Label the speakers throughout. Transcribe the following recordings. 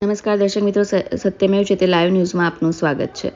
Speaker 1: નમસ્કાર દર્શક મિત્રો, સત્યમેવ જયતે લાઈવ ન્યૂઝમાં આપનું સ્વાગત છે.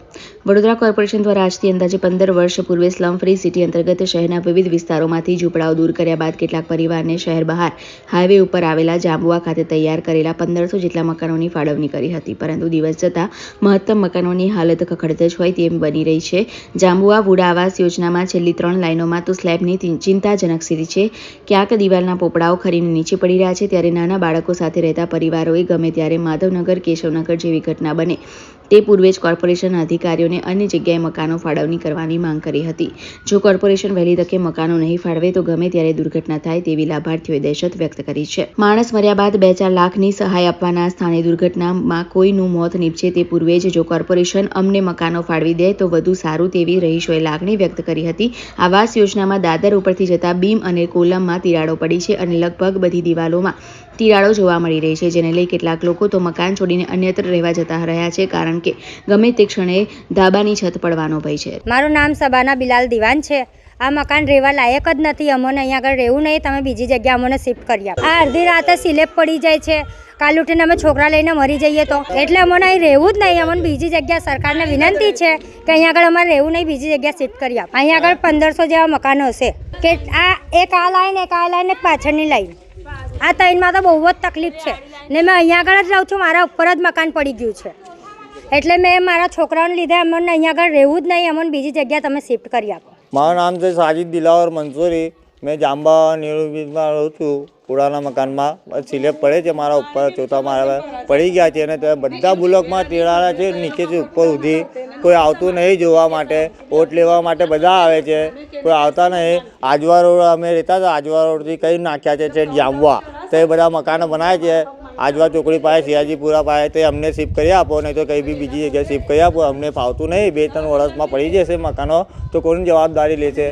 Speaker 1: વડોદરા કોર્પોરેશન દ્વારા આજથી અંદાજે 15 વર્ષ પૂર્વે સ્લમ ફ્રી સિટી અંતર્ગત શહેરના વિવિધ વિસ્તારોમાંથી ઝૂંપડાઓ દૂર કર્યા બાદ કેટલાક પરિવારને શહેર બહાર હાઈવે ઉપર આવેલા જાંબુઆ ખાતે તૈયાર કરેલા 1500 જેટલા મકાનોની ફાળવણી કરી હતી. પરંતુ દિવસ જતાં મહત્તમ મકાનોની હાલત કખડધજ હોય તેમ બની રહી છે. જાંબુઆ વુડા આવાસ યોજનામાં છેલ્લી 3 લાઈનોમાં તો સ્લેબની ચિંતાજનક સ્થિતિ છે. ક્યાંક દિવાલના પોપડાઓ ખરીને નીચે પડી રહ્યા છે, ત્યારે નાના બાળકો સાથે રહેતા પરિવારોએ ગમે ત્યારે માધવનગર, કેશવનગર જેવી ઘટના બને તે પૂર્વે જ કોર્પોરેશનના અધિકારીઓને અન્ય જગ્યાએ મકાનો ફાળવણી કરવાની માંગ કરી હતી. જો કોર્પોરેશન વહેલી તકે મકાનો નહીં ફાળવે તો ગમે ત્યારે દુર્ઘટના થાય તેવી લાભાર્થીઓએ દહેશત વ્યક્ત કરી છે. માણસ મર્યા બાદ 2-4 લાખની સહાય આપવાના સ્થાને દુર્ઘટનામાં કોઈનું મોત નીપજે તે પૂર્વે જ જો કોર્પોરેશન અમને મકાનો ફાળવી દે તો વધુ સારું તેવી રહીશોએ લાગણી વ્યક્ત કરી હતી. આવાસ યોજનામાં દાદર ઉપરથી જતા બીમ અને કોલમમાં તિરાડો પડી છે અને લગભગ બધી દિવાલોમાં તિરાડો જોવા મળી રહી છે, જેને લઈ કેટલાક લોકો તો મકાન છોડીને અન્યત્ર રહેવા જતા રહ્યા છે, કારણ કે ગમે તે ક્ષણે ધાબાની છત પડવાનો ભય છે.
Speaker 2: મારું નામ સબાના બિલાલ દિવાન છે. આ મકાન રહેવા લાયક જ નથી. અમને અહીંયા આગળ રહેવું નહીં, તમે બીજી જગ્યાએ અમને શિફ્ટ કરી આપો. આ અડધી રાતે સ્લેબ પડી જાય છે, કાલ ઉઠીને અમે છોકરા લઈને મરી જઈએ તો, એટલે અમને અહીં રહેવું જ નહીં. અમને બીજી જગ્યા સરકારને વિનંતી છે કે અહીંયા આગળ અમારે રહેવું નહીં, બીજી જગ્યા શિફ્ટ કરી આપો. અહીંયા આગળ 1500 જેવા મકાનો હશે કે આ એક આ લાઈન એક પાછળની લાઈન, આ ત્રણમાં તો બહુ જ તકલીફ છે ને મેં અહીંયા આગળ જ રહું છું. મારા ઉપર જ મકાન પડી ગયું છે, એટલે મેં મારા છોકરાઓને લીધે અમને અહીંયા આગળ રહેવું જ નહીં. અમને બીજી જગ્યાએ તમે શિફ્ટ કરી આપો.
Speaker 3: મારું નામ છે સાજિદ દિલાવર મંસૂરી. મેં જાંબા નેહરુમાં રહું છું. પુરાના મકાનમાં સ્લેબ પડે છે મારા ઉપર, ચોથા મારા પડી ગયા છે અને બધા બ્લોકમાં તિરાડા છે નીચેથી ઉપર સુધી. કોઈ આવતું નહીં જોવા માટે, વોટ લેવા માટે બધા આવે છે, કોઈ આવતા નહીં. આજવા રોડ અમે રહેતા હતા, આજવા રોડથી કંઈ નાખ્યા છે જાંબુઆ, તો એ બધા મકાનો બનાવે છે. આજવા ચોકડી પાસે, સિયાજીપુરા પાસે, તે અમને શિફ્ટ કરી આપો, નહીં તો કંઈ બી બીજી જગ્યાએ શિફ્ટ કરી આપો. અમને ફાવતું નહીં. 2-3 વર્ષમાં પડી જશે મકાનો, તો કોની જવાબદારી લેશે?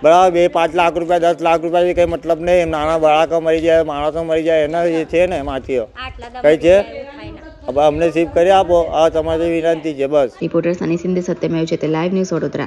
Speaker 3: બરાબર, 2-5 લાખ રૂપિયા, 10 લાખ રૂપિયાથી કંઈ મતલબ નહીં. નાના બાળકો મરી જાય, માણસો મરી જાય, એના એ છે ને માથીઓ કંઈ છે. હવે અમને શિફ્ટ કરી આપો, આ તમારી વિનંતી છે બસ.
Speaker 1: રિપોર્ટર સની સિંધે, સત્યમેવ જયતે લાઈવ ન્યૂઝ, વડોદરા.